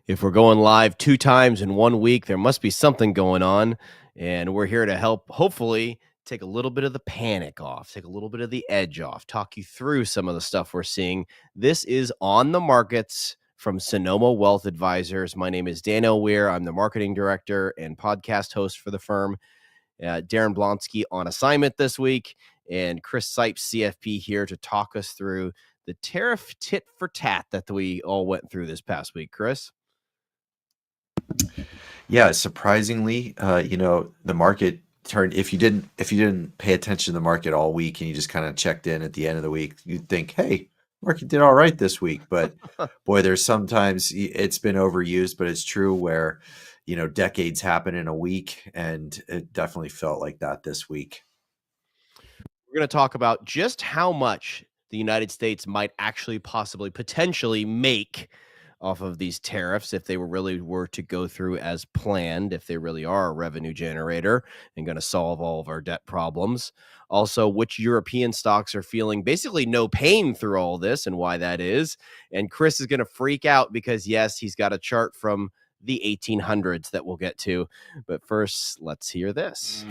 If we're going live 2 times in 1 week, there must be something going on, and we're here to help, hopefully, take a little bit of the panic off, take a little bit of the edge off, talk you through some of the stuff we're seeing. This is On the Markets from Sonoma Wealth Advisors. My name is Dano Weir. I'm the marketing director and podcast host for the firm. Daren Blonski on assignment this week, and Chris Sipes, CFP, here to talk us through the tariff tit-for-tat that we all went through this past week. Chris? Yeah, surprisingly, the market turned. If you didn't pay attention to the market all week and you just kind of checked in at the end of the week, you'd think, hey, market did all right this week. But boy, there's sometimes it's been overused, but it's true where, decades happen in a week, and it definitely felt like that this week. We're going to talk about just how much the United States might actually potentially make off of these tariffs if they were to go through as planned, if they really are a revenue generator and going to solve all of our debt problems. Also, which European stocks are feeling basically no pain through all this and why that is. And Chris is going to freak out because, yes, he's got a chart from the 1800s that we'll get to. But first, let's hear this.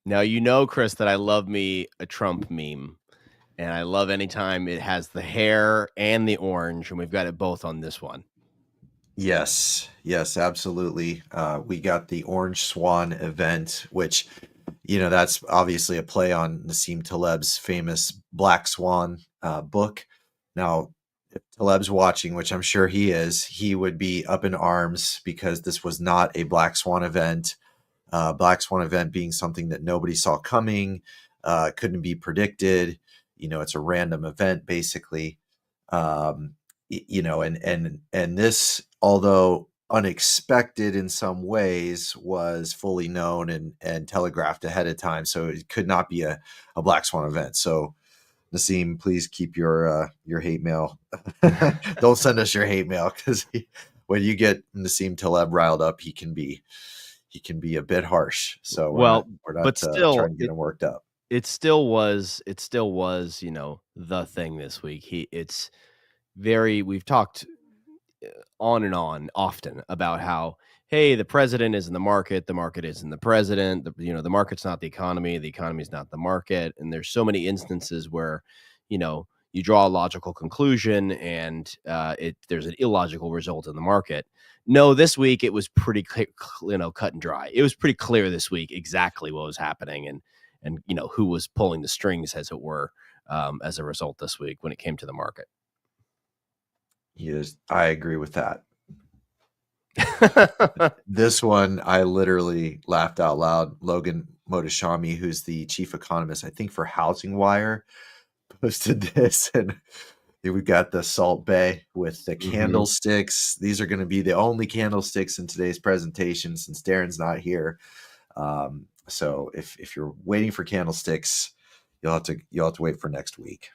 Now, Chris, that I love me a Trump meme, and I love anytime it has the hair and the orange, and we've got it both on this one. Yes, absolutely. We got the Orange Swan event, which, that's obviously a play on Nassim Taleb's famous Black Swan book. Now, if Taleb's watching, which I'm sure he is, he would be up in arms because this was not a Black Swan event. Black Swan event being something that nobody saw coming, couldn't be predicted. It's a random event, basically. And this, although unexpected in some ways, was fully known and telegraphed ahead of time. So it could not be a Black Swan event. So Nassim, please keep your hate mail. Don't send us your hate mail, because when you get Nassim Taleb riled up, he can be a bit harsh. So we're not still trying to get him worked up. It still was, the thing this week. We've talked on and on often about how, hey, the president is in the market isn't the president, the market's not the economy's not the market. And there's so many instances where, you draw a logical conclusion and there's an illogical result in the market. No, this week it was pretty cut and dry. It was pretty clear this week exactly what was happening and who was pulling the strings, as it were, as a result this week when it came to the market. Yes, I agree with that. This one, I literally laughed out loud. Logan Mohtashami, who's the chief economist, I think, for Housing Wire, posted this, and we've got the Salt Bay with the candlesticks. These are going to be the only candlesticks in today's presentation since Daren's not here. So if you're waiting for candlesticks, you'll have to wait for next week.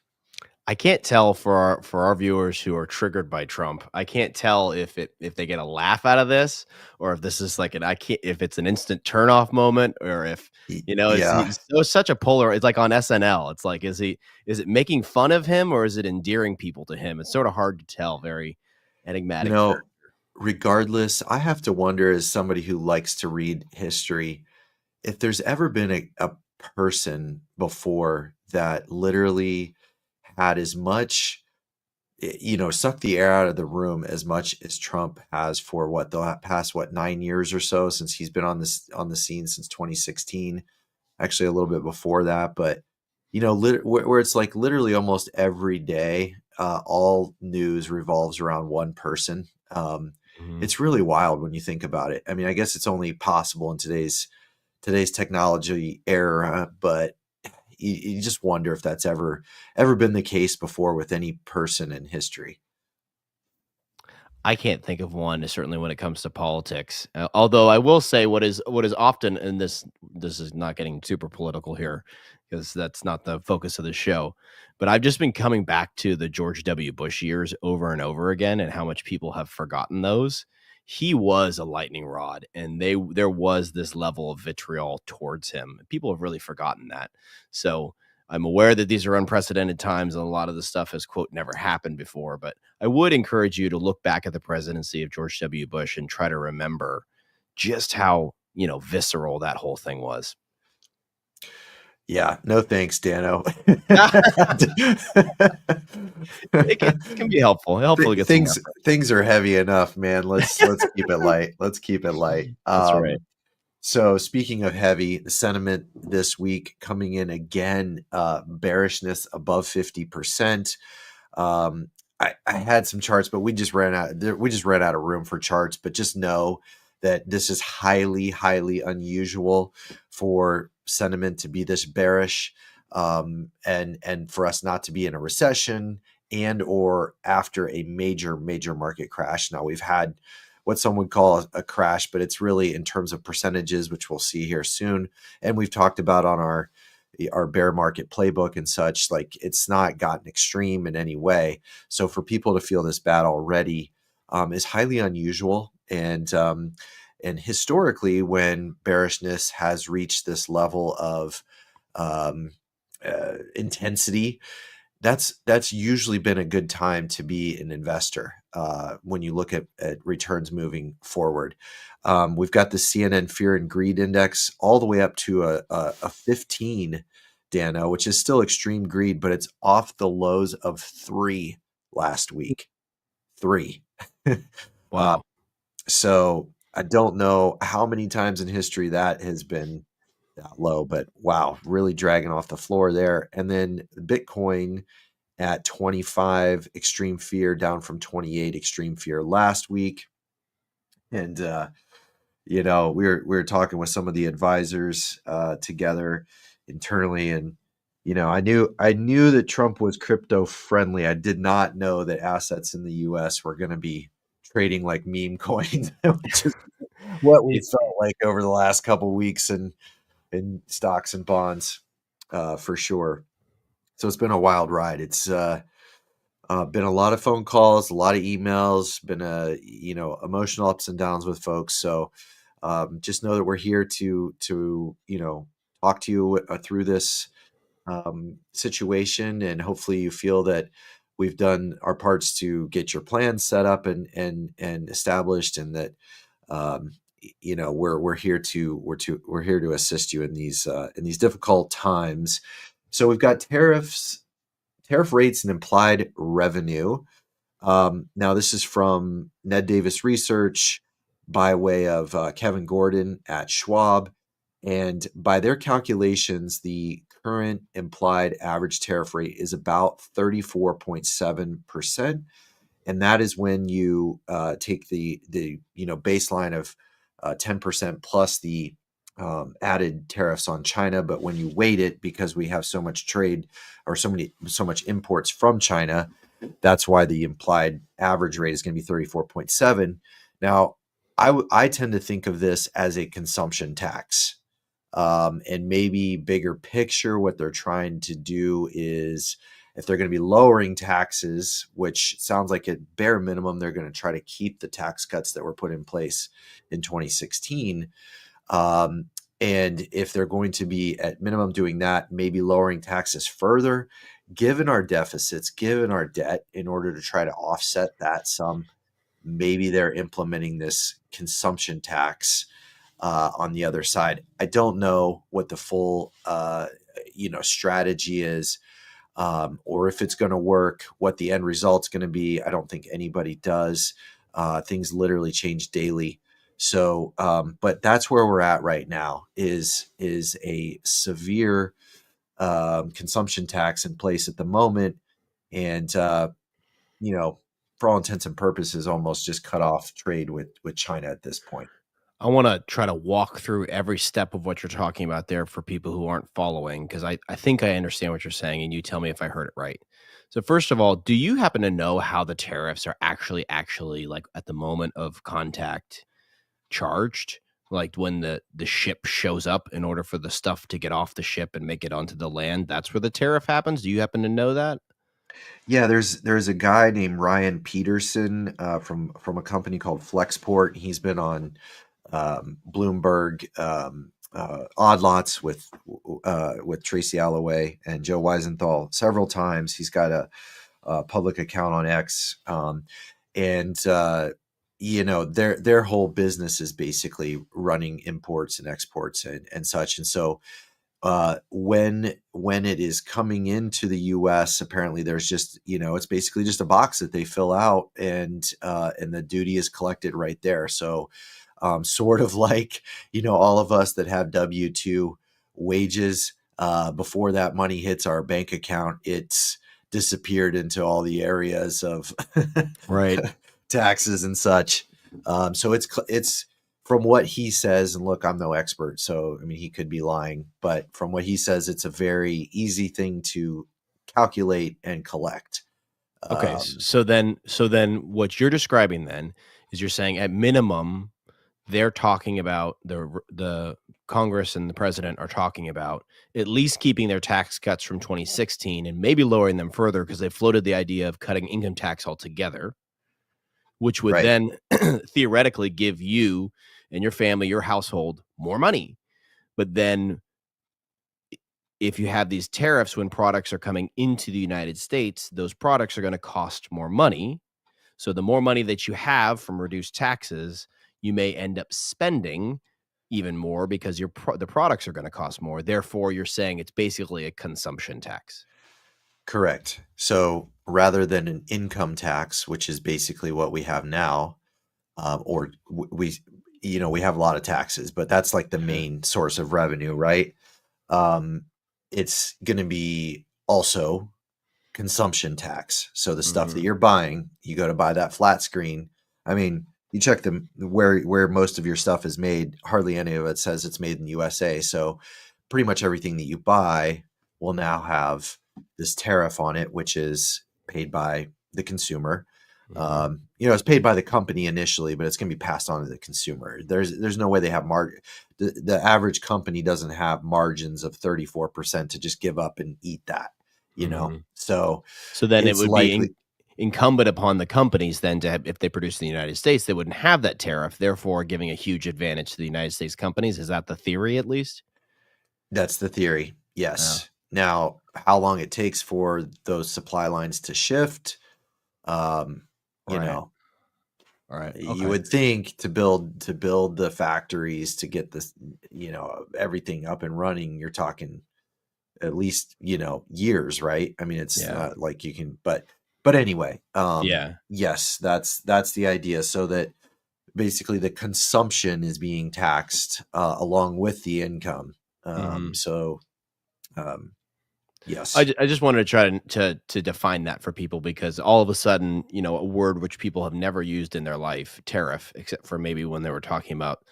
I can't tell for our viewers who are triggered by Trump. I can't tell if they get a laugh out of this, or if this is like if it's an instant turnoff moment, or if it's such a polar. It's like on SNL. It's like, is it making fun of him, or is it endearing people to him? It's sort of hard to tell. Very enigmatic. Regardless, I have to wonder, as somebody who likes to read history, if there's ever been a person before that literally had as much, sucked the air out of the room as much as Trump has for the past 9 years or so, since he's been on the scene since 2016, actually a little bit before that. But where it's like literally almost every day, all news revolves around one person. It's really wild when you think about it. I mean, I guess it's only possible in today's technology era, but you just wonder if that's ever been the case before with any person in history. I can't think of one, certainly when it comes to politics. Although I will say what is often, and this is not getting super political here because that's not the focus of the show, but I've just been coming back to the George W. Bush years over and over again and how much people have forgotten those. He was a lightning rod, and there was this level of vitriol towards him. People have really forgotten that. So I'm aware that these are unprecedented times and a lot of the stuff has, quote, never happened before, but I would encourage you to look back at the presidency of George W. Bush and try to remember just how, visceral that whole thing was. Yeah, no thanks, Dano. It can be helpful to get some reference. Things are heavy enough, man. Let's keep it light. Let's keep it light. That's right. So speaking of heavy, the sentiment this week coming in again, bearishness above 50%. I had some charts, but we just ran out of room for charts. But just know that this is highly, highly unusual for sentiment to be this bearish, and for us not to be in a recession and or after a major, major market crash. Now we've had what some would call a crash, but it's really in terms of percentages, which we'll see here soon. And we've talked about on our bear market playbook and such, like it's not gotten extreme in any way. So for people to feel this bad already is highly unusual. And historically, when bearishness has reached this level of intensity, that's usually been a good time to be an investor when you look at returns moving forward. We've got the CNN Fear and Greed Index all the way up to a 15, Dano, which is still extreme greed, but it's off the lows of 3 last week. 3. Wow. So I don't know how many times in history that has been that low, but wow, really dragging off the floor there. And then Bitcoin at 25 extreme fear, down from 28 extreme fear last week. And we were talking with some of the advisors together internally, and I knew that Trump was crypto friendly. I did not know that assets in the US were going to be trading like meme coins, which is what we It's felt like over the last couple weeks in stocks and bonds, for sure. So it's been a wild ride. It's been a lot of phone calls, a lot of emails, been emotional ups and downs with folks. So just know that we're here to talk to you through this situation, and hopefully you feel that we've done our parts to get your plans set up and established, and that we're here to assist you in these difficult times. So we've got tariff rates and implied revenue. Now, this is from Ned Davis Research by way of Kevin Gordon at Schwab. And by their calculations, the current implied average tariff rate is about 34.7%. And that is when you take the baseline of 10% plus the added tariffs on China. But when you weight it, because we have so much trade or so much imports from China, that's why the implied average rate is going to be 34.7. Now, I tend to think of this as a consumption tax. And maybe bigger picture, what they're trying to do is, if they're going to be lowering taxes, which sounds like at bare minimum, they're going to try to keep the tax cuts that were put in place in 2016. And if they're going to be at minimum doing that, maybe lowering taxes further, given our deficits, given our debt, in order to try to offset that some, maybe they're implementing this consumption tax on the other side. I don't know what the full, strategy is, or if it's going to work, what the end result's going to be. I don't think anybody does. Things literally change daily. So, but that's where we're at right now, is a severe consumption tax in place at the moment. And, for all intents and purposes, almost just cut off trade with China at this point. I want to try to walk through every step of what you're talking about there for people who aren't following, because I think I understand what you're saying, and you tell me if I heard it right. So first of all, do you happen to know how the tariffs are actually like at the moment of contact charged? Like when the ship shows up in order for the stuff to get off the ship and make it onto the land, that's where the tariff happens. Do you happen to know that? Yeah, there's a guy named Ryan Peterson from a company called Flexport. He's been on Bloomberg Odd Lots with Tracy Alloway and Joe Weisenthal several times. He's got a public account on X, and their whole business is basically running imports and exports and such. And so when it is coming into the US, apparently there's just, it's basically just a box that they fill out, and the duty is collected right there. So sort of like, all of us that have W-2 wages, before that money hits our bank account, it's disappeared into all the areas of Right. taxes and such. So it's from what he says, and look, I'm no expert, so I mean he could be lying, but from what he says, it's a very easy thing to calculate and collect. Okay. Um, So then what you're describing then is you're saying at minimum they're talking about the Congress and the president are talking about at least keeping their tax cuts from 2016 and maybe lowering them further because they floated the idea of cutting income tax altogether, which would right. then theoretically give you and your family, your household more money. But then if you have these tariffs when products are coming into the United States, those products are going to cost more money. So the more money that you have from reduced taxes, you may end up spending even more because the products are going to cost more. Therefore, you're saying it's basically a consumption tax. Correct. So rather than an income tax, which is basically what we have now, or we have a lot of taxes, but that's like the Sure. main source of revenue, right? Um, it's going to be also consumption tax. So the stuff that Mhm. you're buying, you go to buy that flat screen. I mean, you check them where most of your stuff is made, hardly any of it says it's made in the USA. So pretty much everything that you buy will now have this tariff on it, which is paid by the consumer. Mhm. It's paid by the company initially, but it's going to be passed on to the consumer. There's no way they have margin. The average company doesn't have margins of 34% to just give up and eat that, Mhm. so So then it it's would be likely incumbent upon the companies then to have, if they produce in the United States, they wouldn't have that tariff, therefore giving a huge advantage to the United States companies. Is that the theory at least? that's the theory. Oh, Yes. Now, how long it takes for those supply lines to shift, um, you right. know, All right. you Okay. would think to build the factories to get this, everything up and running, you're talking at least, years, right? I mean, it's Yeah. not like you can, but anyway, Yeah. yes, that's the idea. So that basically the consumption is being taxed along with the income. Mhm. So um, yes, I just wanted to try to define that for people because all of a sudden, a word which people have never used in their life, tariff, except for maybe when they were talking about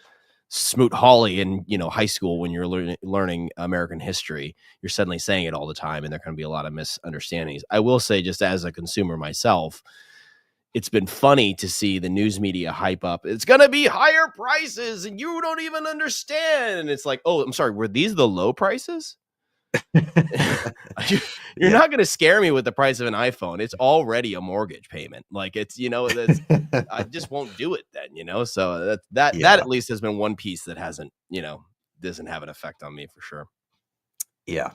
Smoot Hawley in, high school when you're learning American history, you're suddenly saying it all the time, and there can be a lot of misunderstandings. I will say, just as a consumer myself, it's been funny to see the news media hype up, "It's gonna be higher prices, and you don't even understand," and it's like, "Oh, I'm sorry, were these the low prices?" You're yeah, not gonna scare me with the price of an iPhone. It's already a mortgage payment. Like, that's I just won't do it then. So that yeah, at least has been one piece that hasn't, doesn't have an effect on me for sure. yeah.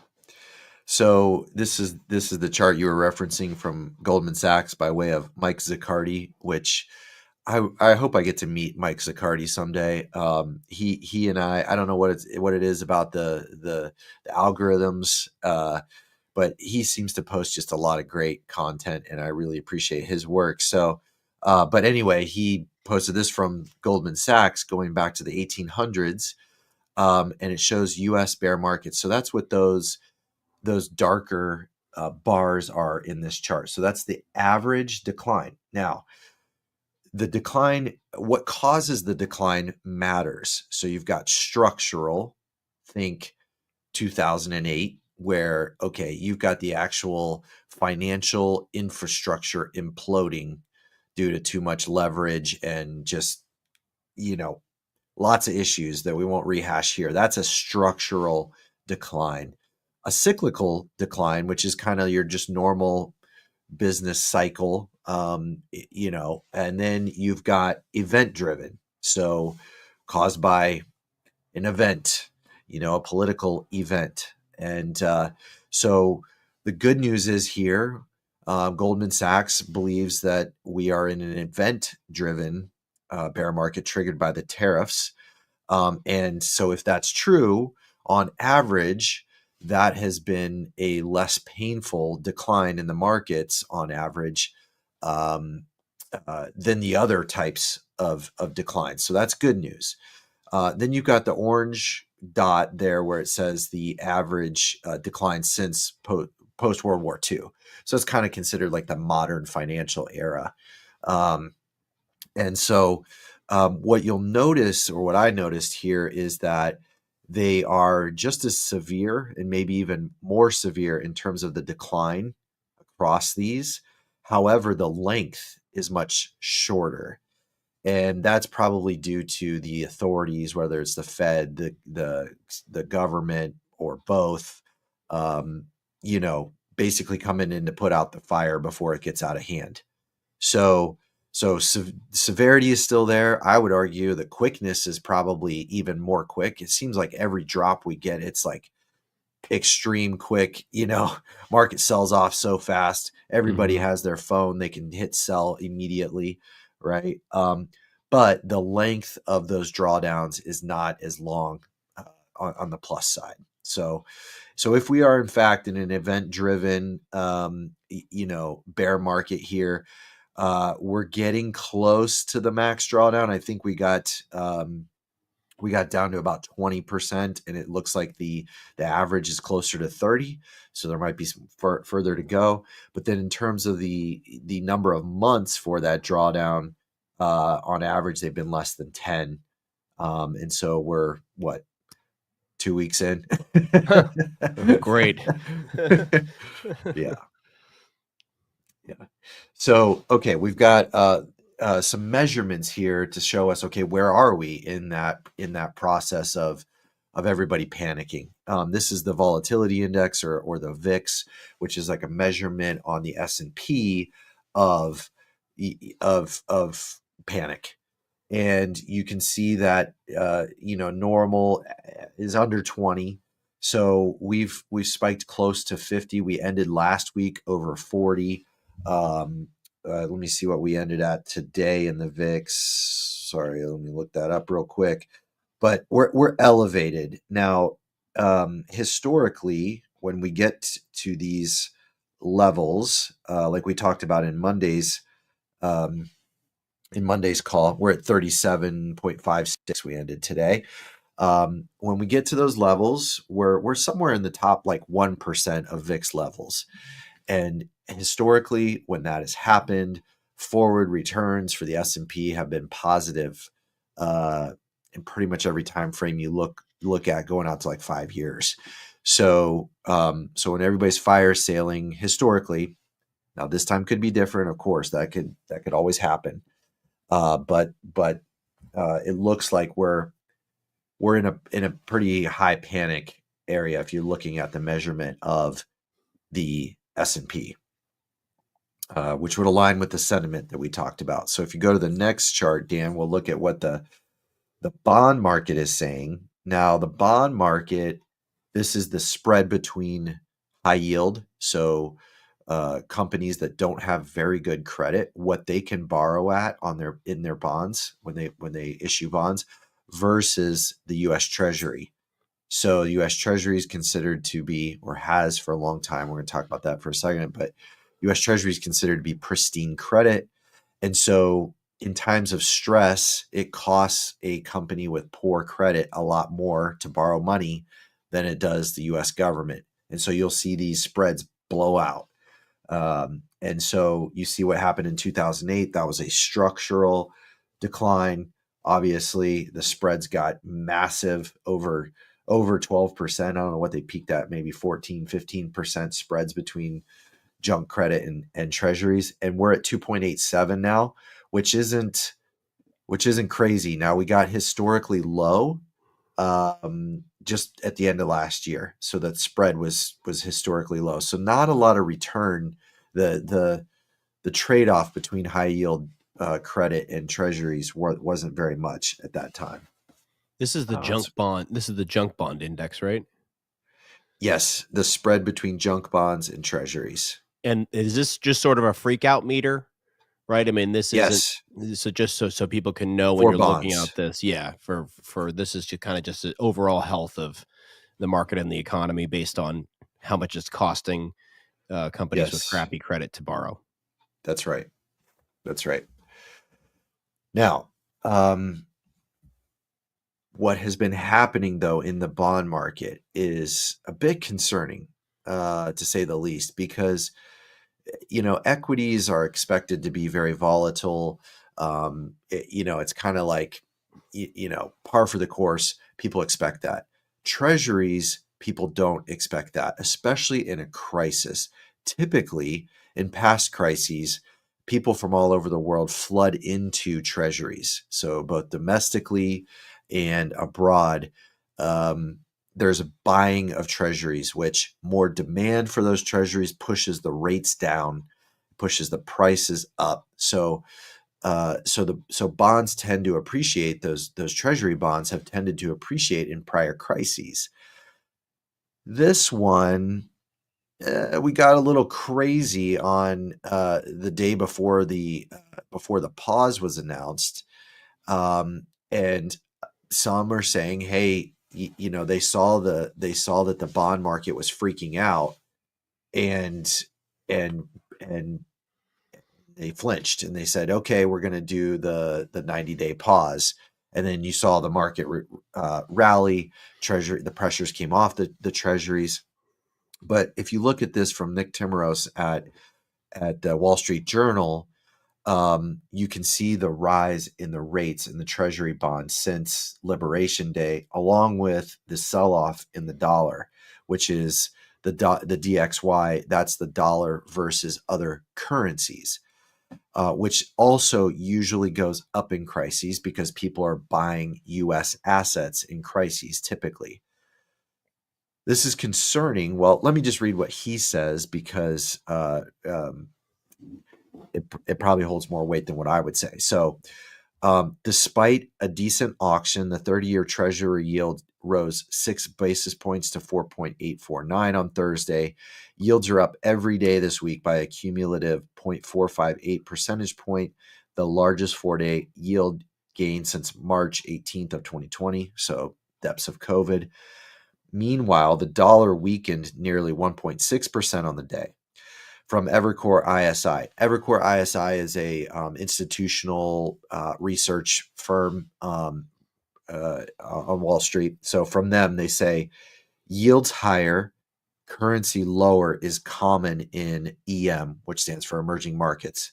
So this is the chart you were referencing from Goldman Sachs by way of Mike Zaccardi, which I hope I get to meet Mike Zaccardi someday. He and I don't know what it is about the algorithms, but he seems to post just a lot of great content, and I really appreciate his work. So, but anyway, he posted this from Goldman Sachs going back to the 1800s, and it shows U.S. bear markets. So that's what those darker bars are in this chart. So that's the average decline. Now, the decline, what causes the decline matters. So you've got structural, think 2008, where, okay, you've got the actual financial infrastructure imploding due to too much leverage and just, lots of issues that we won't rehash here. That's a structural decline. A cyclical decline, which is kind of your just normal business cycle, and then you've got event driven. So caused by an event, a political event. And so the good news is here, Goldman Sachs believes that we are in an event driven bear market triggered by the tariffs. And so if that's true, on average, that has been a less painful decline in the markets on average than the other types of declines. So that's good news. Then you've got the orange dot there where it says the average decline since post World War II. So it's kind of considered like the modern financial era. And so what you'll notice, or what I noticed here, is that they are just as severe and maybe even more severe in terms of the decline across these. However, the length is much shorter. And that's probably due to the authorities, whether it's the Fed, the government, or both, basically coming in to put out the fire before it gets out of hand. So severity is still there. I would argue that quickness is probably even more quick. It seems like every drop we get, it's like extreme quick, market sells off so fast. Everybody has their phone. They can hit sell immediately, right? But the length of those drawdowns is not as long on the plus side. So if we are in fact in an event-driven, bear market here, we're getting close to the max drawdown. I think we got down to about 20%, and it looks like the average is closer to 30. So there might be some further to go. But then in terms of the number of months for that drawdown, on average, they've been less than 10. And so we're 2 weeks in? Great. Yeah. So, okay, we've got some measurements here to show us, okay, where are we in that process of everybody panicking? This is the volatility index, or the VIX, which is like a measurement on the S&P of panic. And you can see that normal is under 20. So we've spiked close to 50. We ended last week over 40. Let me see what we ended at today in the VIX. Sorry, let me look that up real quick. But we're elevated now. Historically, when we get to these levels, like we talked about in Monday's call, we're at 37.56. We ended today. When we get to those levels, we're somewhere in the top 1% of VIX levels. And historically, when that has happened, forward returns for the S&P have been positive in pretty much every time frame you look at, going out to 5 years. So when everybody's fire sailing historically, now this time could be different, of course, that could always happen. But it looks like we're in a pretty high panic area if you're looking at the measurement of the S&P, which would align with the sentiment that we talked about. So if you go to the next chart, Dan, we'll look at what the bond market is saying. Now, the bond market, this is the spread between high yield, so companies that don't have very good credit, what they can borrow at in their bonds when they issue bonds, versus the U.S. Treasury. So U.S. Treasury is considered to be, or has for a long time, we're going to talk about that for a second, but U.S. Treasury is considered to be pristine credit. And so in times of stress, it costs a company with poor credit a lot more to borrow money than it does the U.S. government. And so you'll see these spreads blow out. And so you see what happened in 2008. That was a structural decline. Obviously, the spreads got massive, over 12%. I don't know what they peaked at, maybe 14, 15% spreads between junk credit and treasuries. And we're at 2.87 now, which isn't crazy. Now, we got historically low just at the end of last year, so that spread was historically low. So not a lot of return. The trade-off between high yield credit and treasuries wasn't very much at that time. This is the junk bond. This is the junk bond index, right? Yes, the spread between junk bonds and treasuries. And is this just sort of a freak out meter, right? I mean, this isn't, Yes, so just so people can know when for you're looking bonds. at this. Yeah, for this is just kind of just the overall health of the market and the economy based on how much it's costing companies with Yes, crappy credit to borrow. that's right. That's right. Now, what has been happening, though, in the bond market is a bit concerning, to say the least, because equities are expected to be very volatile. It's kind of like par for the course. People expect that. Treasuries, people don't expect that, especially in a crisis. Typically, in past crises, people from all over the world flood into treasuries. So both domestically and abroad, there's a buying of treasuries, which more demand for those treasuries pushes the rates down, pushes the prices up. So bonds tend to appreciate. Those treasury bonds have tended to appreciate in prior crises. This one, we got a little crazy on the day before the pause was announced, and some are saying, "Hey, they saw that the bond market was freaking out, and and and they flinched, and they said, okay, we're going to do the 90-day pause." And then you saw the market rally. The pressures came off the treasuries. But if you look at this from Nick Timmeros at the Wall Street Journal, you can see the rise in the rates in the treasury bonds since Liberation Day, along with the sell-off in the dollar, which is the DXY. That's the dollar versus other currencies, which also usually goes up in crises because people are buying U.S. assets in crises typically. This is concerning. Well, let me just read what he says, because it probably holds more weight than what I would say. So, despite a decent auction, the 30-year Treasury yield rose 6 basis points to 4.849 on Thursday. Yields are up every day this week by a cumulative 0.458 percentage point, the largest 4-day yield gain since March 18th of 2020, so depths of COVID. Meanwhile, the dollar weakened nearly 1.6% on the day. From Evercore ISI. Evercore ISI is a institutional research firm on Wall Street. So from them, they say yields higher, currency lower is common in EM, which stands for emerging markets.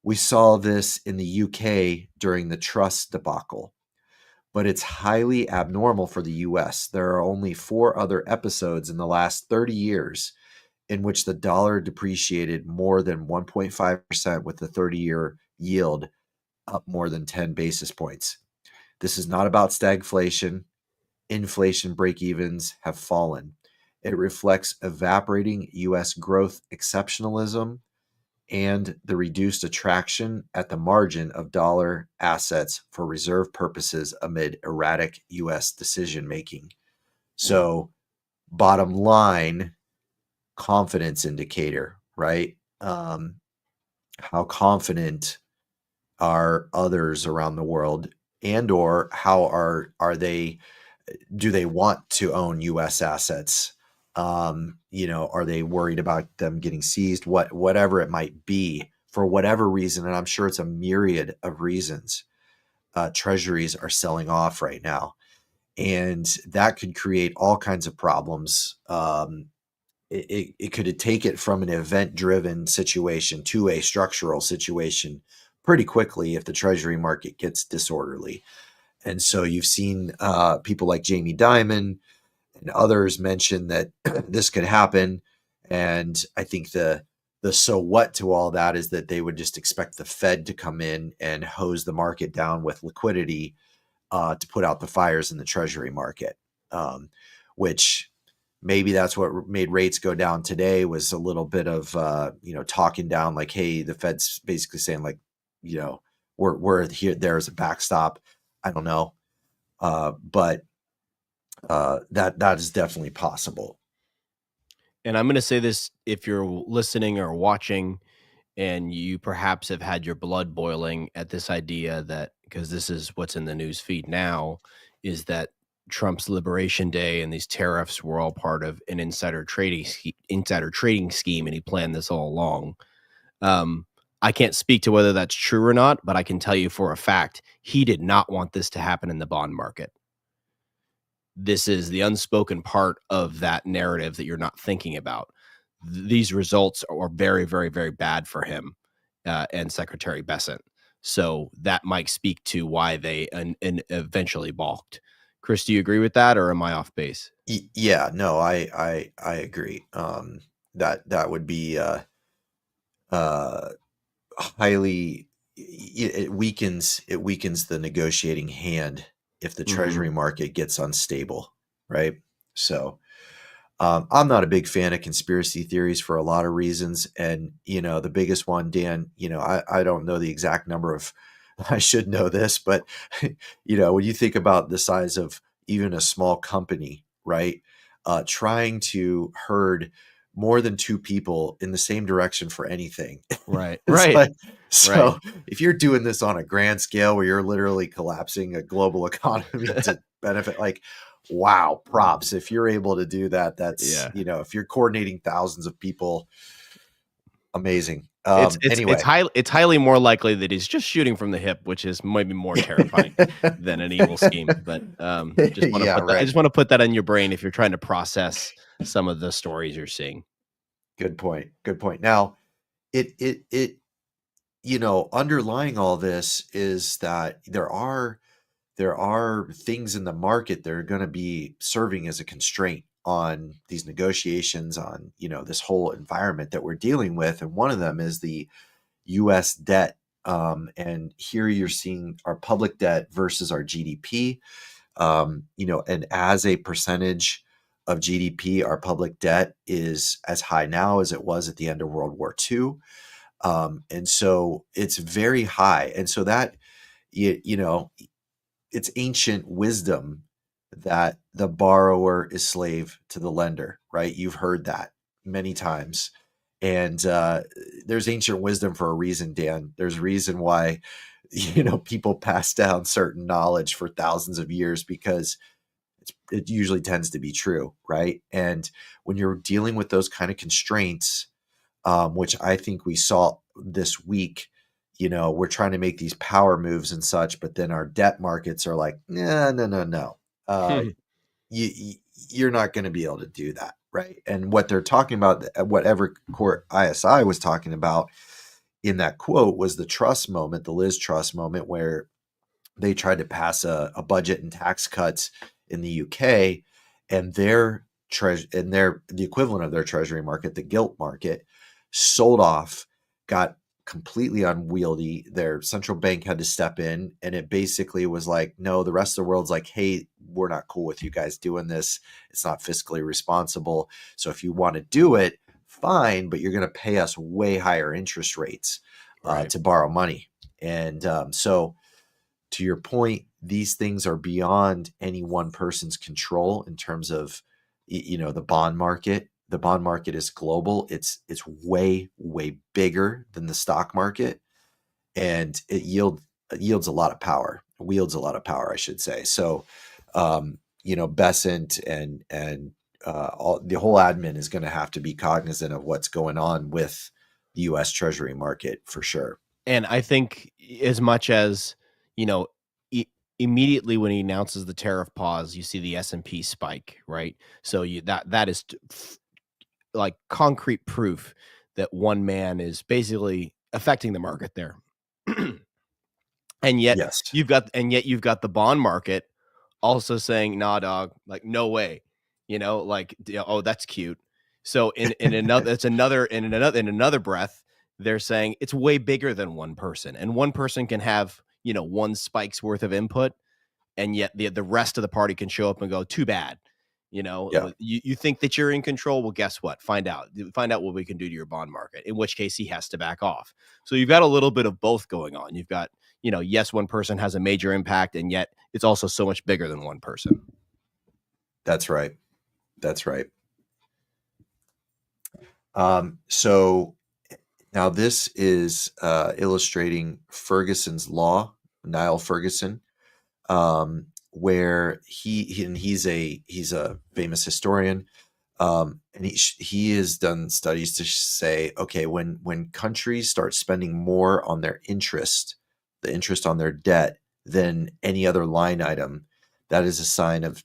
We saw this in the UK during the trust debacle, but it's highly abnormal for the US. There are only 4 other episodes in the last 30 years in which the dollar depreciated more than 1.5%, with the 30-year yield up more than 10 basis points. This is not about stagflation. Inflation break-evens have fallen. It reflects evaporating U.S. growth exceptionalism and the reduced attraction at the margin of dollar assets for reserve purposes amid erratic U.S. decision-making. So, bottom line, confidence indicator, right? How confident are others around the world, and or how are they? Do they want to own U.S. assets? Are they worried about them getting seized? Whatever it might be, for whatever reason, and I'm sure it's a myriad of reasons, treasuries are selling off right now, and that could create all kinds of problems. it could take it from an event-driven situation to a structural situation pretty quickly if the Treasury market gets disorderly. And so you've seen people like Jamie Dimon and others mention that this could happen. And I think the so what to all that is that they would just expect the Fed to come in and hose the market down with liquidity to put out the fires in the Treasury market, which maybe that's what made rates go down today, was a little bit of talking down, like, hey, the Fed's basically saying, like, we're here, there's a backstop. I don't know, but that is definitely possible. And I'm going to say this, if you're listening or watching and you perhaps have had your blood boiling at this idea that, because this is what's in the news feed now, is that Trump's Liberation Day and these tariffs were all part of an insider trading scheme, and he planned this all along. I can't speak to whether that's true or not, but I can tell you for a fact he did not want this to happen in the bond market. This is the unspoken part of that narrative that you're not thinking about. These results are very, very, very bad for him and Secretary Bessent. So that might speak to why they eventually balked. Chris, do you agree with that, or am I off base? Yeah, no, I agree. That would be highly, it weakens the negotiating hand if the Treasury market gets unstable, right? So I'm not a big fan of conspiracy theories for a lot of reasons. And, the biggest one, Dan, I don't know the exact number of, I should know this, but, when you think about the size of even a small company, right, trying to herd more than two people in the same direction for anything. Right. It's Right. like, so Right. if you're doing this on a grand scale where you're literally collapsing a global economy to benefit, like, wow, props. If you're able to do that, that's, Yeah. if you're coordinating thousands of people, amazing. It's Anyway. highly more likely that he's just shooting from the hip, which is maybe more terrifying than an evil scheme. But Yeah, I right. just want to put that in your brain if you're trying to process some of the stories you're seeing. Good point. Good point. Now, it underlying all this is that there are things in the market that are going to be serving as a constraint on these negotiations, on this whole environment that we're dealing with, and one of them is the US debt. And here you're seeing our public debt versus our GDP. And as a percentage of GDP, our public debt is as high now as it was at the end of World War II. And so it's very high. And so that, it's ancient wisdom that the borrower is slave to the lender, right? You've heard that many times. And there's ancient wisdom for a reason, Dan. There's a reason why, people pass down certain knowledge for thousands of years, because it usually tends to be true, right? And when you're dealing with those kind of constraints, which I think we saw this week, we're trying to make these power moves and such, but then our debt markets are like, nah, no. You're not going to be able to do that, right? And what they're talking about, what Evercore ISI was talking about in that quote, was the Truss moment, the Liz Truss moment, where they tried to pass a budget and tax cuts in the UK, and the equivalent of their treasury market, the gilt market, sold off, got completely unwieldy. Their central bank had to step in, and it basically was like, no, the rest of the world's like, hey, we're not cool with you guys doing this. It's not fiscally responsible. So if you want to do it, fine, but you're going to pay us way higher interest rates Right. to borrow money. And so to your point, these things are beyond any one person's control in terms of, the bond market. The bond market is global. It's way, way bigger than the stock market, and it yields a lot of power. Wields a lot of power, I should say. So, Bessent and all the whole admin is going to have to be cognizant of what's going on with the U.S. Treasury market for sure. And I think, as much as, you know, immediately when he announces the tariff pause, you see the S&P spike, right? So that is like concrete proof that one man is basically affecting the market there. And yet Yes. you've got the bond market also saying, "Nah, dog, like no way." Like, oh, that's cute. So in another breath, they're saying it's way bigger than one person, and one person can have, one spike's worth of input, and yet the rest of the party can show up and go, too bad. Yeah. You think that you're in control. Well, guess what? Find out what we can do to your bond market, in which case he has to back off. So you've got a little bit of both going on. You've got, yes, one person has a major impact, and yet it's also so much bigger than one person. That's right. That's right. So now this is illustrating Ferguson's law, Niall Ferguson, where he's a famous historian, and he has done studies to say, okay, when countries start spending more on their interest, the interest on their debt, than any other line item, that is a sign of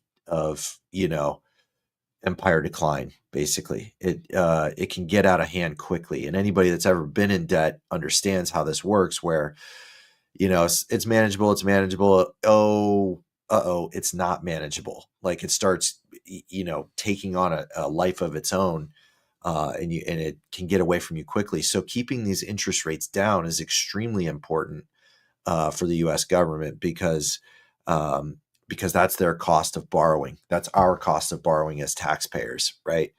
empire decline. Basically, it can get out of hand quickly, and anybody that's ever been in debt understands how this works, where it's manageable, oh, it's not manageable. Like, it starts taking on a life of its own, and it can get away from you quickly. So keeping these interest rates down is extremely important for the US government, because that's their cost of borrowing. That's our cost of borrowing as taxpayers, right?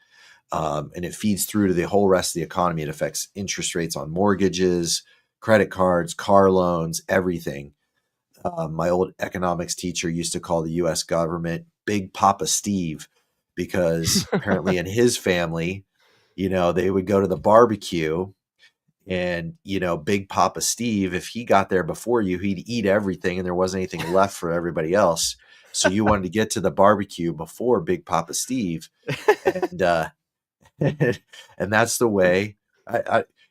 And it feeds through to the whole rest of the economy. It affects interest rates on mortgages, credit cards, car loans, everything. My old economics teacher used to call the US government Big Papa Steve, because apparently in his family, they would go to the barbecue, and, Big Papa Steve, if he got there before you, he'd eat everything and there wasn't anything left for everybody else. So you wanted to get to the barbecue before Big Papa Steve. And, and that's the way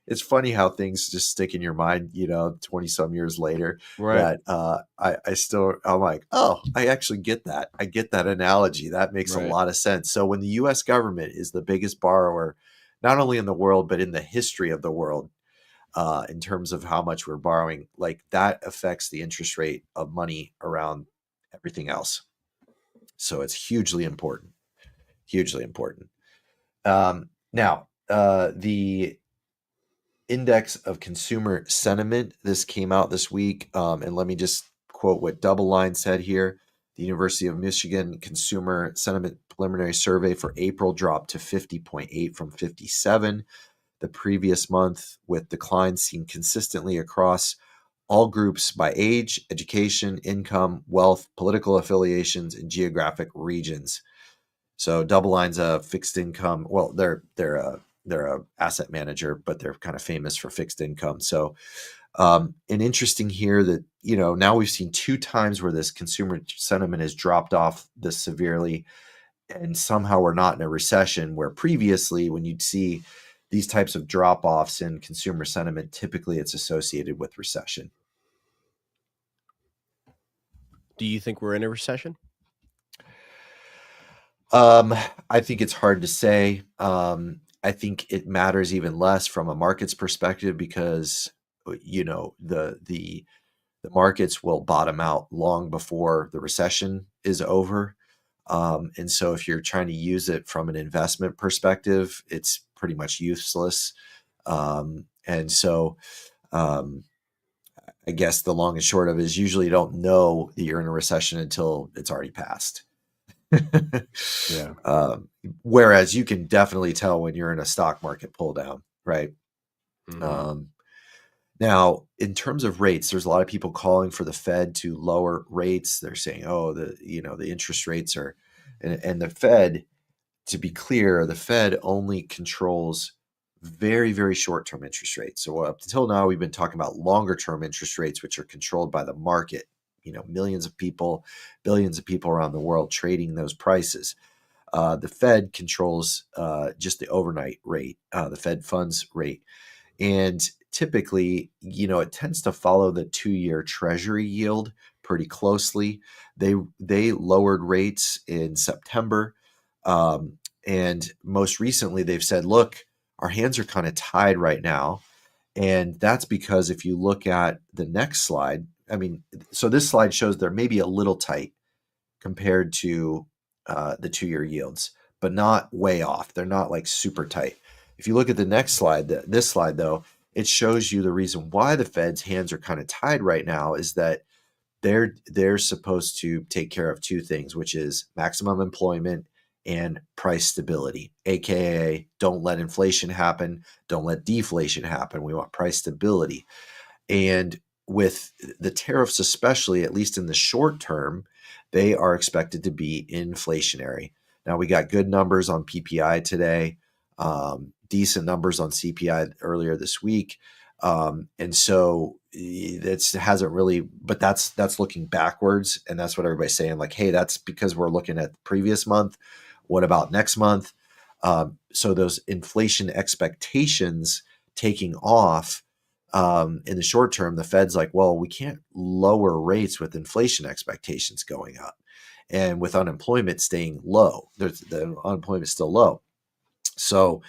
it's funny how things just stick in your mind, 20 some years later, Right. that I'm like, oh, I actually get that. I get that analogy. That makes a Right. lot of sense. So when the US government is the biggest borrower, not only in the world, but in the history of the world, in terms of how much we're borrowing, like, that affects the interest rate of money around everything else. So it's hugely important, hugely important. Now, the index of consumer sentiment, this came out this week. And let me just quote what Double Line said here. The University of Michigan Consumer Sentiment Preliminary Survey for April dropped to 50.8 from 57 the previous month, with declines seen consistently across all groups by age, education, income, wealth, political affiliations, and geographic regions. So Double Line's a fixed income. Well, they're a asset manager, but they're kind of famous for fixed income. So, and interesting here that, now we've seen 2 times where this consumer sentiment has dropped off this severely, and somehow we're not in a recession, where previously when you'd see these types of drop-offs in consumer sentiment, typically it's associated with recession. Do you think we're in a recession? I think it's hard to say. I think it matters even less from a market's perspective, because the markets will bottom out long before the recession is over. And so if you're trying to use it from an investment perspective, it's pretty much useless. And so I guess the long and short of it is, usually you don't know that you're in a recession until it's already passed. Yeah. Whereas you can definitely tell when you're in a stock market pull down, right? Mm-hmm. Now, in terms of rates, there's a lot of people calling for the Fed to lower rates. They're saying, oh, the interest rates are, and the Fed, to be clear, the Fed only controls very, very short-term interest rates. So up until now, we've been talking about longer-term interest rates, which are controlled by the market. Millions of people, billions of people around the world trading those prices. The Fed controls just the overnight rate, the Fed funds rate. And typically, it tends to follow the 2-year Treasury yield pretty closely. They lowered rates in September, And most recently, they've said, look, our hands are kind of tied right now. And that's because if you look at the next slide, I mean, so this slide shows they're maybe a little tight compared to the 2-year yields, but not way off. They're not like super tight. If you look at the next slide, this slide though, it shows you the reason why the Fed's hands are kind of tied right now is that they're supposed to take care of two things, which is maximum employment and price stability, aka don't let inflation happen, don't let deflation happen. We want price stability. And with the tariffs, especially, at least in the short term, they are expected to be inflationary. Now, we got good numbers on PPI today, decent numbers on CPI earlier this week. And so it hasn't really, but that's looking backwards. And that's what everybody's saying, like, hey, that's because we're looking at the previous month. What about next month? So those inflation expectations taking off in the short term, the Fed's like, well, we can't lower rates with inflation expectations going up and with unemployment staying low. The unemployment is still low. So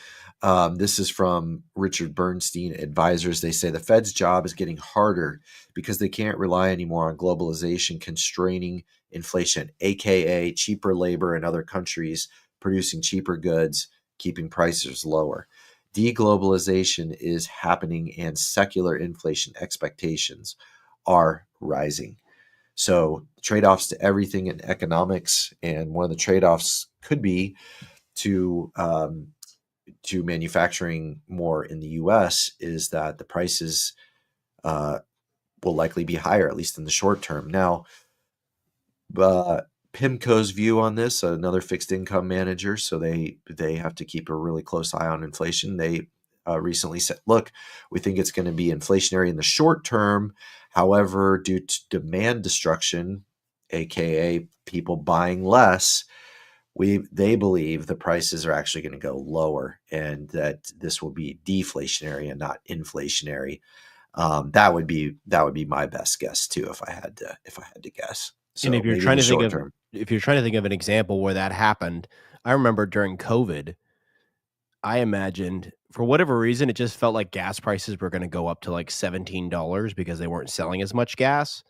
this is from Richard Bernstein Advisors. They say the Fed's job is getting harder because they can't rely anymore on globalization constraining inflation, aka cheaper labor in other countries producing cheaper goods, keeping prices lower. Deglobalization is happening and secular inflation expectations are rising. So trade-offs to everything in economics, and one of the trade-offs could be to manufacturing more in the U.S. is that the prices will likely be higher, at least in the short term. Now, PIMCO's view on this, another fixed income manager, so they have to keep a really close eye on inflation. They recently said, look, we think it's going to be inflationary in the short term. However, due to demand destruction, aka people buying less, they believe the prices are actually going to go lower and that this will be deflationary and not inflationary. That would be my best guess too if I had to guess. And So maybe in the short term. if you're trying to think of an example where that happened, I remember during COVID, I imagined for whatever reason, it just felt like gas prices were going to go up to like $17 because they weren't selling as much gas,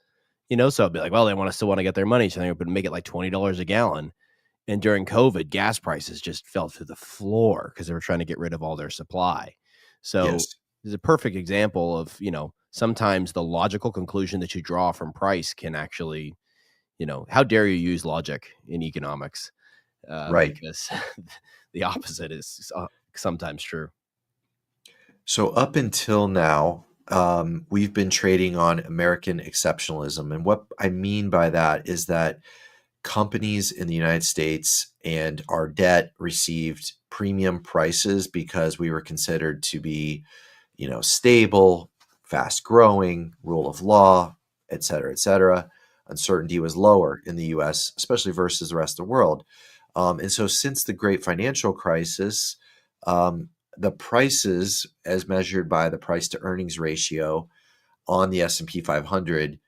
So I'd be like, well, they still want to get their money, so they're going to make it like $20 a gallon. And during COVID, gas prices just fell through the floor because they were trying to get rid of all their supply. So Yes. it's a perfect example of, sometimes the logical conclusion that you draw from price can actually, how dare you use logic in economics? Right. Because the opposite is sometimes true. So up until now, we've been trading on American exceptionalism. And what I mean by that is that companies in the United States and our debt received premium prices because we were considered to be, stable, fast growing, rule of law, et cetera, et cetera. Uncertainty was lower in the US, especially versus the rest of the world. And so since the great financial crisis, the prices as measured by the price to earnings ratio on the S&P 500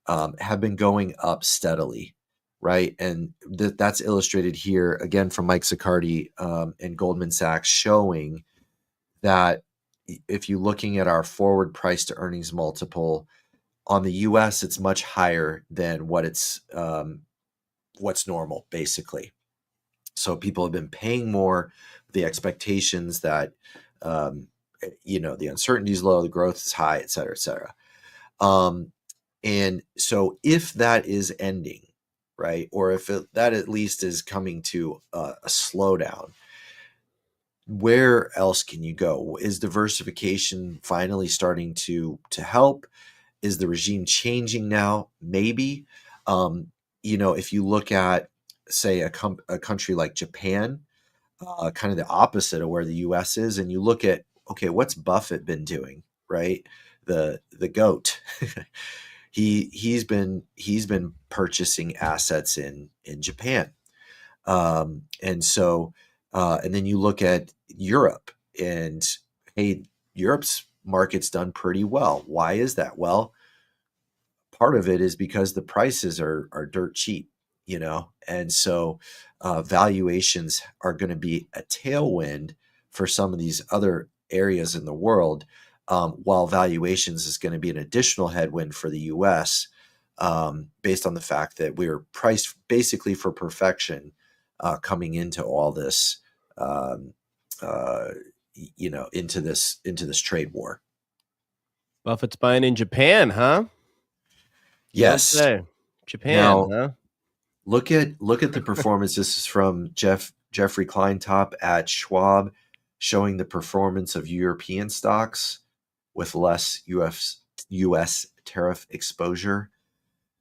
have been going up steadily, right? And that's illustrated here again from Mike Siccardi and Goldman Sachs, showing that if you're looking at our forward price to earnings multiple on the US, it's much higher than what's normal, basically. So people have been paying more. The expectations that the uncertainty is low, the growth is high, et cetera, et cetera. And so if that is ending, right, or if that at least is coming to a slowdown, where else can you go? Is diversification finally starting to help? Is the regime changing now? Maybe. If you look at, say, a country like Japan, kind of the opposite of where the U.S. is, and you look at, okay, what's Buffett been doing, right? The goat. he's been purchasing assets in Japan, and so and then you look at Europe, and hey, Europe's market's done pretty well. Why is that? Well, part of it is because the prices are dirt cheap. and so valuations are going to be a tailwind for some of these other areas in the world, while valuations is going to be an additional headwind for the US, based on the fact that we were priced basically for perfection coming into all this, um, uh, into this trade war. Buffett's buying in Japan, huh? You don't Yes. say. Japan, Now huh? look at the performance. This is from Jeffrey Kleintop at Schwab, showing the performance of European stocks with less US tariff exposure.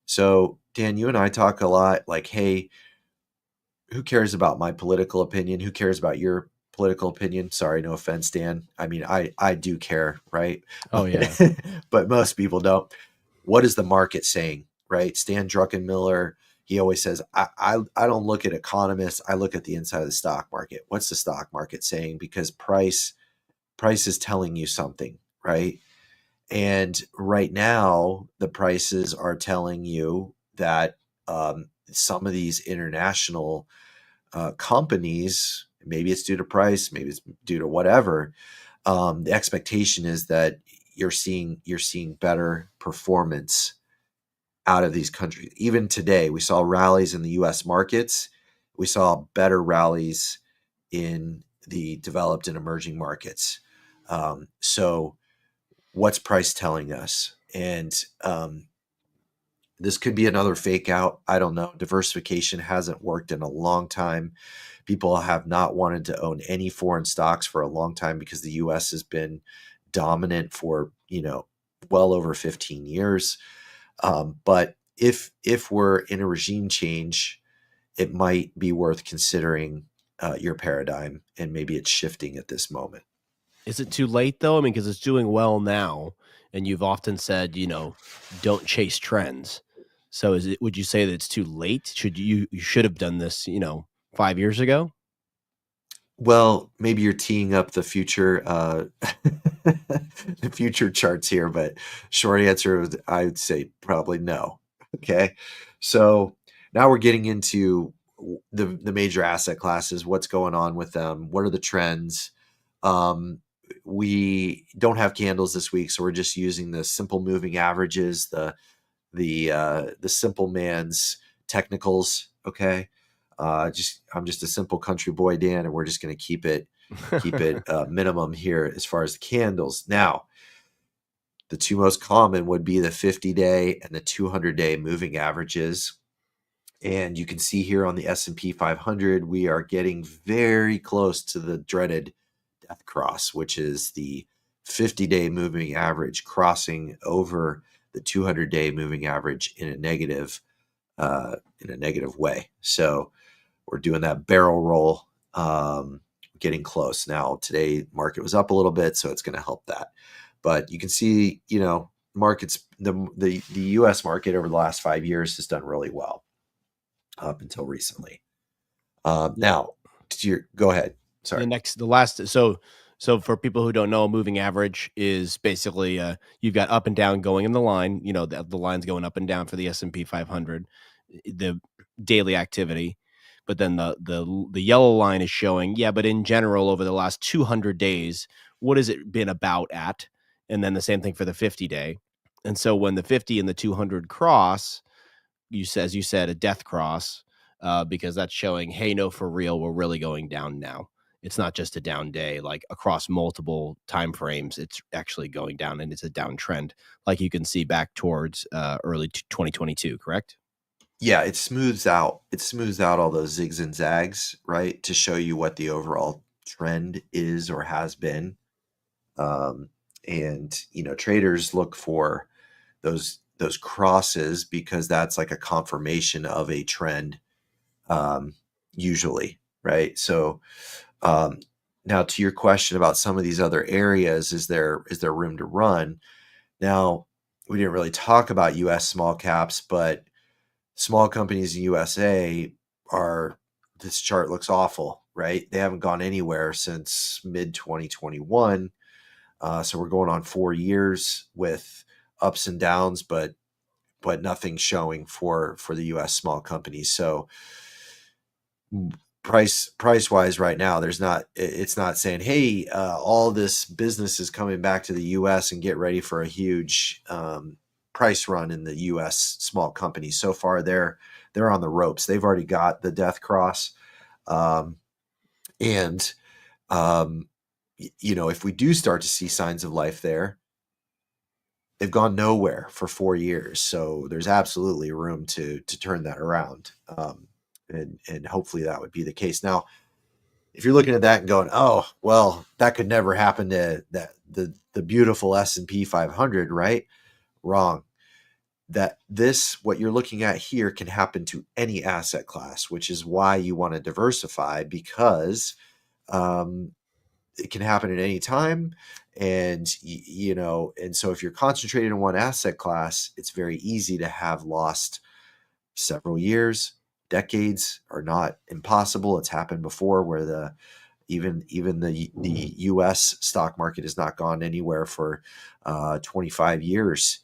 So, Dan, you and I talk a lot like, hey, who cares about my political opinion? Who cares about your political opinion? Sorry, no offense, Dan. I mean, I do care, right? Oh, yeah. But most people don't. What is the market saying, right? Stan Druckenmiller, he always says, I don't look at economists. I look at the inside of the stock market. What's the stock market saying? Because price is telling you something, right? And right now, the prices are telling you that some of these international companies, maybe it's due to price, maybe it's due to whatever. The expectation is that you're seeing better performance out of these countries. Even today, we saw rallies in the U.S. markets. We saw better rallies in the developed and emerging markets. So, what's price telling us? And this could be another fake out. I don't know. Diversification hasn't worked in a long time. People have not wanted to own any foreign stocks for a long time because the US has been dominant for, well over 15 years. But if we're in a regime change, it might be worth considering your paradigm, and maybe it's shifting at this moment. Is it too late though? I mean, because it's doing well now, and you've often said, don't chase trends. So would you say that it's too late? You should have done this, 5 years ago? Well, maybe you're teeing up the future, the future charts here, but short answer is I would say probably no. Okay, so now we're getting into the major asset classes. What's going on with them? What are the trends? Um, we don't have candles this week, so we're just using the simple moving averages, the simple man's technicals. Okay, I'm just a simple country boy, Dan, and we're just going to keep it minimum here as far as the candles. Now, the two most common would be the 50-day and the 200-day moving averages. And you can see here on the S&P 500, we are getting very close to the dreaded death cross, which is the 50-day moving average crossing over the 200-day moving average in a negative way. So we're doing that barrel roll, getting close. Now today market was up a little bit, so it's going to help that. But you can see, markets, the U.S. market over the last 5 years has done really well up until recently. Now, go ahead. Sorry. So for people who don't know, a moving average is basically you've got up and down going in the line. The line's going up and down for the S&P 500, the daily activity, but then the yellow line is showing, but in general over the last 200 days, what has it been about at? And then the same thing for the 50-day. And so when the 50 and the 200 cross, as you said, a death cross, because that's showing, hey, no, for real, we're really going down now. It's not just a down day, like across multiple time frames. It's actually going down, and it's a downtrend, like you can see back towards early 2022. Correct? Yeah, it smooths out. It smooths out all those zigs and zags, right, to show you what the overall trend is or has been. Um, and traders look for those crosses because that's like a confirmation of a trend, um, usually, right? So, um, now to your question about some of these other areas, is there room to run? Now, we didn't really talk about U.S. small caps, but small companies in USA are, this chart looks awful, right? They haven't gone anywhere since mid 2021. So we're going on 4 years with ups and downs, but nothing showing for the US small companies. So price wise right now, it's not saying, hey, all this business is coming back to the US and get ready for a huge price run in the US small companies. So far they're on the ropes. They've already got the death cross. And if we do start to see signs of life there, they've gone nowhere for 4 years. So there's absolutely room to turn that around. And hopefully that would be the case. Now, if you're looking at that and going, oh, well, that could never happen to the beautiful S&P 500, right? Wrong. What you're looking at here can happen to any asset class, which is why you want to diversify, because it can happen at any time. And, and so if you're concentrated in one asset class, it's very easy to have lost several years. Decades are not impossible. It's happened before where even the US stock market has not gone anywhere for 25 years,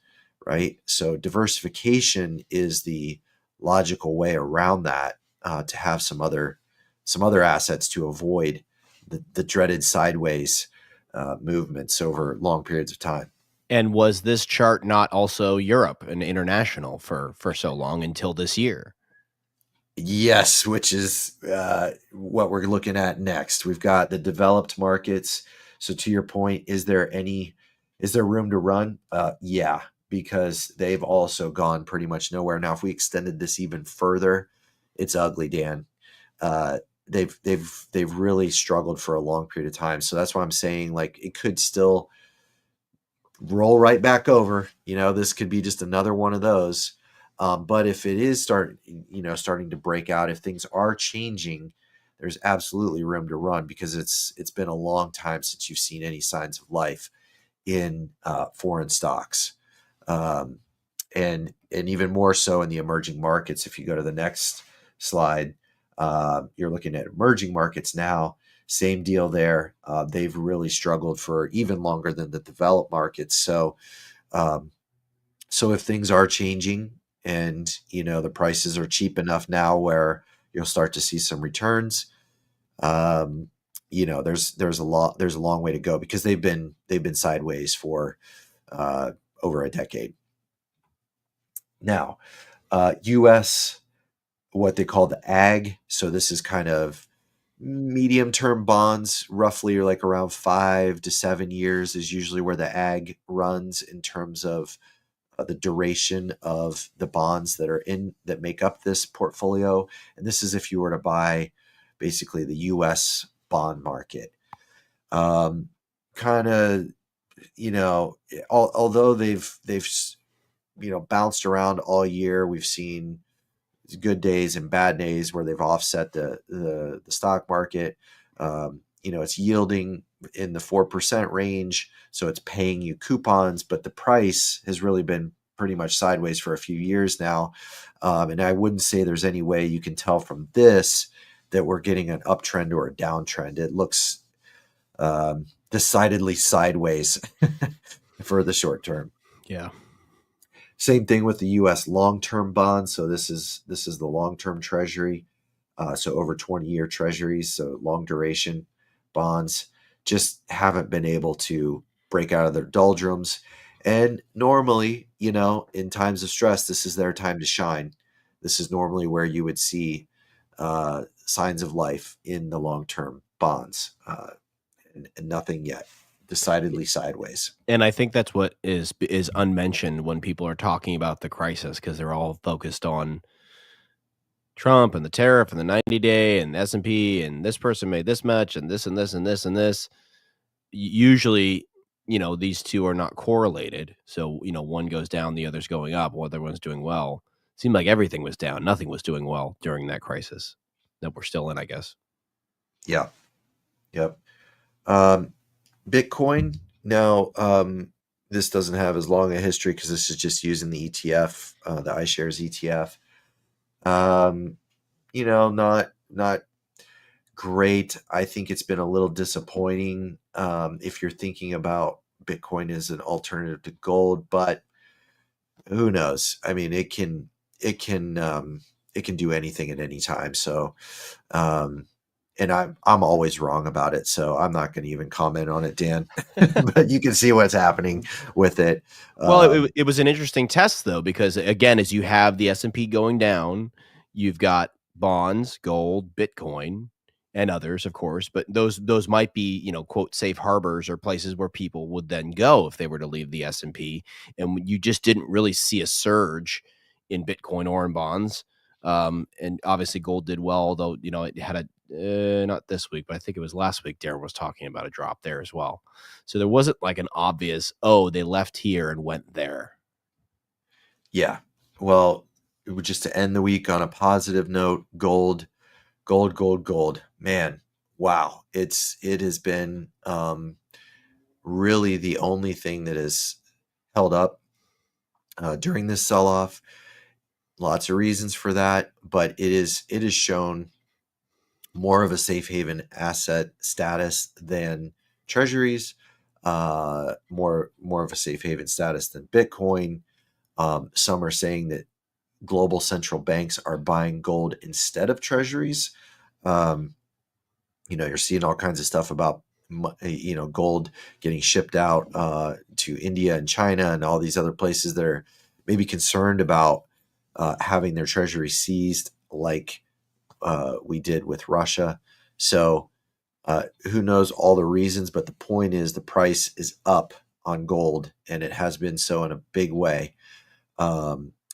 right? So diversification is the logical way around that, to have some other assets to avoid the dreaded sideways movements over long periods of time. And was this chart not also Europe and international for so long until this year? Yes, which is what we're looking at next. We've got the developed markets. So to your point, is there room to run? Yeah, because they've also gone pretty much nowhere. Now, if we extended this even further, it's ugly, Dan. They've really struggled for a long period of time. So that's why I'm saying, like, it could still roll right back over. This could be just another one of those. But if it is starting to break out, if things are changing, there's absolutely room to run, because it's been a long time since you've seen any signs of life in foreign stocks, and even more so in the emerging markets. If you go to the next slide, you're looking at emerging markets now. Same deal there. They've really struggled for even longer than the developed markets. So if things are changing, and the prices are cheap enough now where you'll start to see some returns, there's a long way to go, because they've been sideways for over a decade now. US, what they call the ag, so this is kind of medium term bonds, roughly, or like around 5 to 7 years is usually where the ag runs in terms of the duration of the bonds that make up this portfolio. And this is if you were to buy basically the US bond market. Kind of, although they've bounced around all year, we've seen good days and bad days where they've offset the stock market. It's yielding in the 4% range, so it's paying you coupons, but the price has really been pretty much sideways for a few years now. And I wouldn't say there's any way you can tell from this that we're getting an uptrend or a downtrend. It looks decidedly sideways for the short term. Yeah. Same thing with the U.S. long-term bonds. So this is the long-term treasury. So over 20-year treasuries, so long duration bonds, just haven't been able to break out of their doldrums. And normally, in times of stress, this is their time to shine. This is normally where you would see signs of life in the long-term bonds, and nothing yet. Decidedly sideways. And I think that's what is unmentioned when people are talking about the crisis, because they're all focused on Trump and the tariff and the 90-day and S&P and this person made this much and this and this and this and this. Usually, these two are not correlated. So, one goes down, the other's going up, the other one's doing well. It seemed like everything was down. Nothing was doing well during that crisis that we're still in, I guess. Yeah. Yep. Bitcoin. Now, this doesn't have as long a history because this is just using the ETF, the iShares ETF. Not great. I think it's been a little disappointing if you're thinking about Bitcoin as an alternative to gold, but who knows? I mean, it can it can do anything at any time. So, um, and I'm always wrong about it, so I'm not going to even comment on it, Dan. But you can see what's happening with it. Well, Um, it was an interesting test though, because again, as you have the S&P going down, you've got bonds, gold, Bitcoin, and others, of course, but those might be, quote, safe harbors or places where people would then go if they were to leave the S&P, and you just didn't really see a surge in Bitcoin or in bonds. And obviously gold did well, although, it had a not this week, but I think it was last week Daren was talking about a drop there as well. So there wasn't like an obvious, oh, they left here and went there. yeah. Well, just to end the week on a positive note, gold, gold, gold, gold. Man, wow. It has been really the only thing that has held up during this sell-off. Lots of reasons for that, but it has shown more of a safe haven asset status than treasuries, more of a safe haven status than Bitcoin. Some are saying that global central banks are buying gold instead of treasuries. Um, you're seeing all kinds of stuff about gold getting shipped out to India and China and all these other places that are maybe concerned about having their treasury seized, like we did with Russia. So who knows all the reasons, but the point is the price is up on gold, and it has been so in a big way.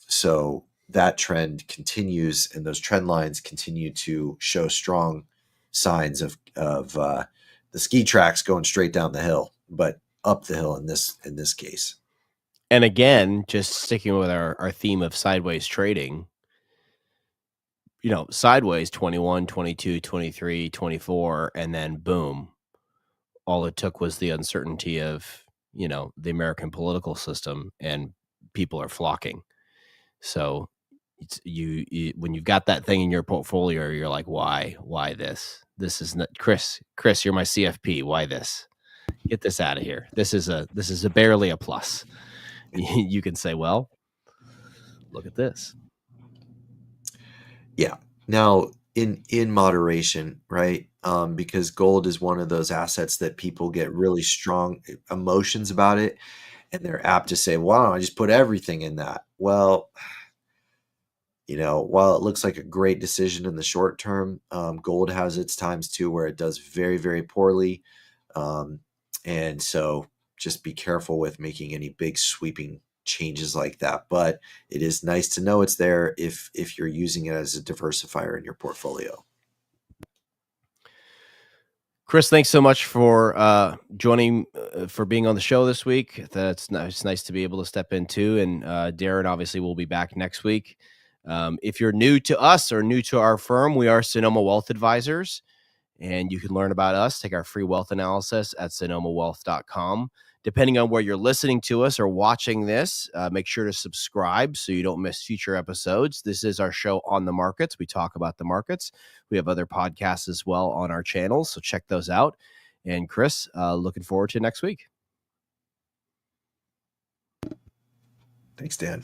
So that trend continues, and those trend lines continue to show strong signs of the ski tracks going straight down the hill, but up the hill in this case. And again, just sticking with our theme of sideways trading, sideways 21, 22, 23, 24, and then boom, all it took was the uncertainty of, the American political system, and people are flocking. So it's when you've got that thing in your portfolio, you're like, why this? This is not Chris, you're my CFP. Why this? Get this out of here. This is a barely a plus. You can say, well, look at this. Yeah. Now, in moderation, right? Because gold is one of those assets that people get really strong emotions about it, and they're apt to say, "Why don't I just put everything in that?" Well, while it looks like a great decision in the short term, gold has its times too where it does very, very poorly. Um, and so just be careful with making any big sweeping changes like that. But it is nice to know it's there if you're using it as a diversifier in your portfolio. Chris, thanks so much for joining, for being on the show this week. That's nice. It's nice to be able to step into. And Daren obviously will be back next week. If you're new to us or new to our firm, we are Sonoma Wealth Advisors, and you can learn about us, take our free wealth analysis at sonomawealth.com. Depending on where you're listening to us or watching this, make sure to subscribe so you don't miss future episodes. This is our show on the markets. We talk about the markets. We have other podcasts as well on our channels, so check those out. And Chris, looking forward to next week. Thanks, Dan.